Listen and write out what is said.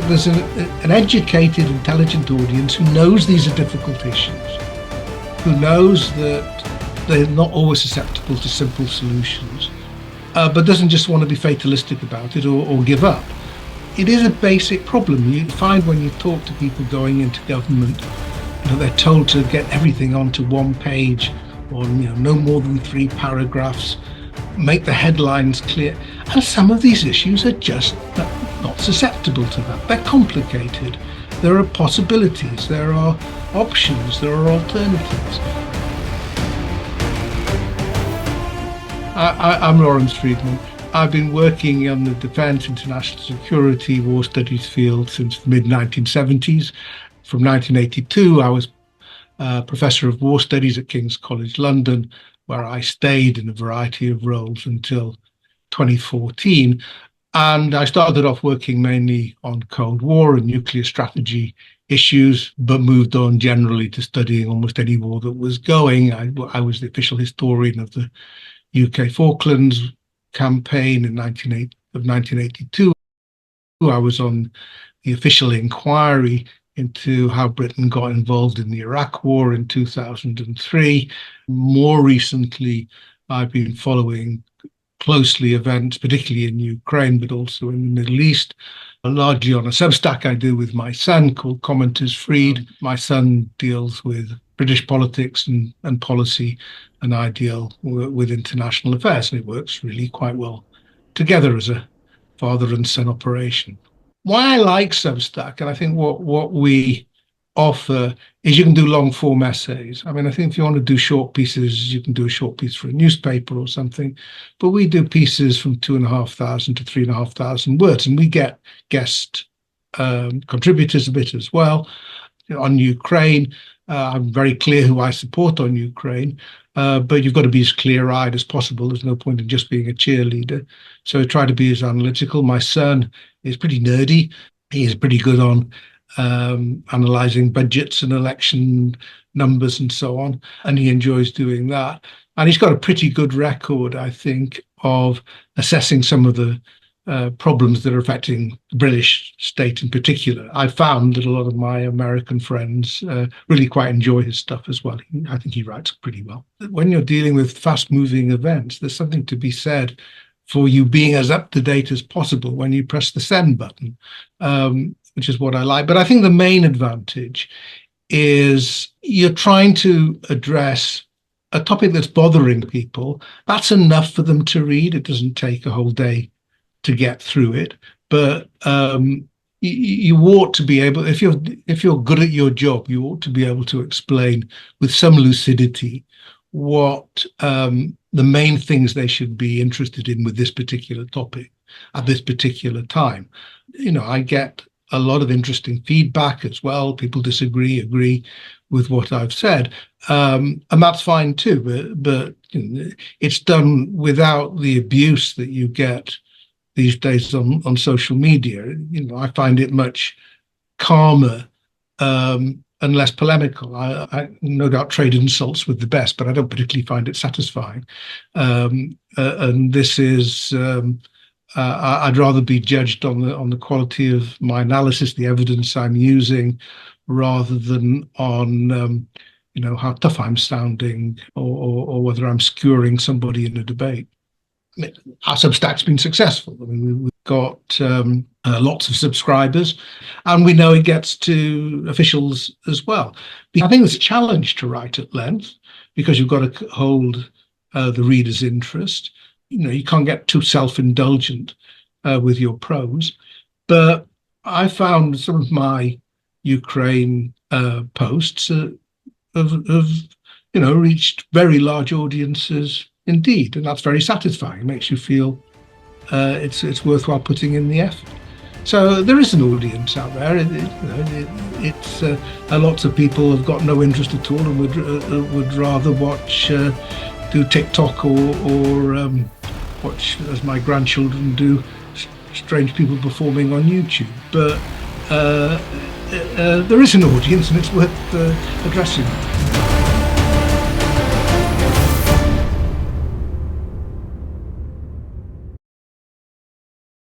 there's an educated, intelligent audience who knows these are difficult issues, who knows that they're not always susceptible to simple solutions, but doesn't just want to be fatalistic about it or give up. It is a basic problem. You find when you talk to people going into government, they're told to get everything onto one page or no more than 3 paragraphs, make the headlines clear. And some of these issues are just not susceptible to that. They're complicated. There are possibilities, there are options, there are alternatives. I'm Lawrence Freedman. I've been working on the defence, international security, war studies field since the mid-1970s. From 1982, I was Professor of War Studies at King's College London, where I stayed in a variety of roles until 2014. And I started off working mainly on Cold War and nuclear strategy issues, but moved on generally to studying almost any war that was going. I was the official historian of the UK Falklands campaign of 1982. I was on the official inquiry into how Britain got involved in the Iraq War in 2003. More recently, I've been following closely events, particularly in Ukraine, but also in the Middle East, largely on a Substack I do with my son called Commenters Freed. My son deals with British politics and policy, and I deal with international affairs, and it works really quite well together as a father and son operation. Why I like Substack, and I think what we offer is you can do long form essays. I mean, I think if you want to do short pieces, you can do a short piece for a newspaper or something, but we do pieces from 2,500 to 3,500 words, and we get guest contributors a bit as well. On Ukraine, I'm very clear who I support on Ukraine, but you've got to be as clear-eyed as possible. There's no point in just being a cheerleader. So I try to be as analytical. My son is pretty nerdy. He is pretty good on analysing budgets and election numbers and so on, and he enjoys doing that. And he's got a pretty good record, I think, of assessing some of the problems that are affecting the British state in particular. I found that a lot of my American friends really quite enjoy his stuff as well. I think he writes pretty well. When you're dealing with fast-moving events, there's something to be said for you being as up-to-date as possible when you press the send button, which is what I like. But I think the main advantage is you're trying to address a topic that's bothering people. That's enough for them to read. It doesn't take a whole day to get through it, but you ought to be able, if you're good at your job, you ought to be able to explain with some lucidity what the main things they should be interested in with this particular topic at this particular time. I get a lot of interesting feedback as well. People disagree, agree with what I've said, and that's fine too. But it's done without the abuse that you get these days on social media. I find it much calmer and less polemical. I no doubt trade insults with the best, but I don't particularly find it satisfying. And this is, I'd rather be judged on the quality of my analysis, the evidence I'm using, rather than on how tough I'm sounding or whether I'm skewering somebody in a debate. Our Substack's been successful. I mean, we've got lots of subscribers, and we know it gets to officials as well. I think it's a challenge to write at length because you've got to hold the reader's interest. You can't get too self-indulgent with your prose. But I found some of my Ukraine posts have reached very large audiences indeed, and that's very satisfying. It makes you feel it's worthwhile putting in the effort. So there is an audience out there. It's lots of people have got no interest at all and would rather watch do TikTok or watch, as my grandchildren do, strange people performing on YouTube. But there is an audience, and it's worth addressing.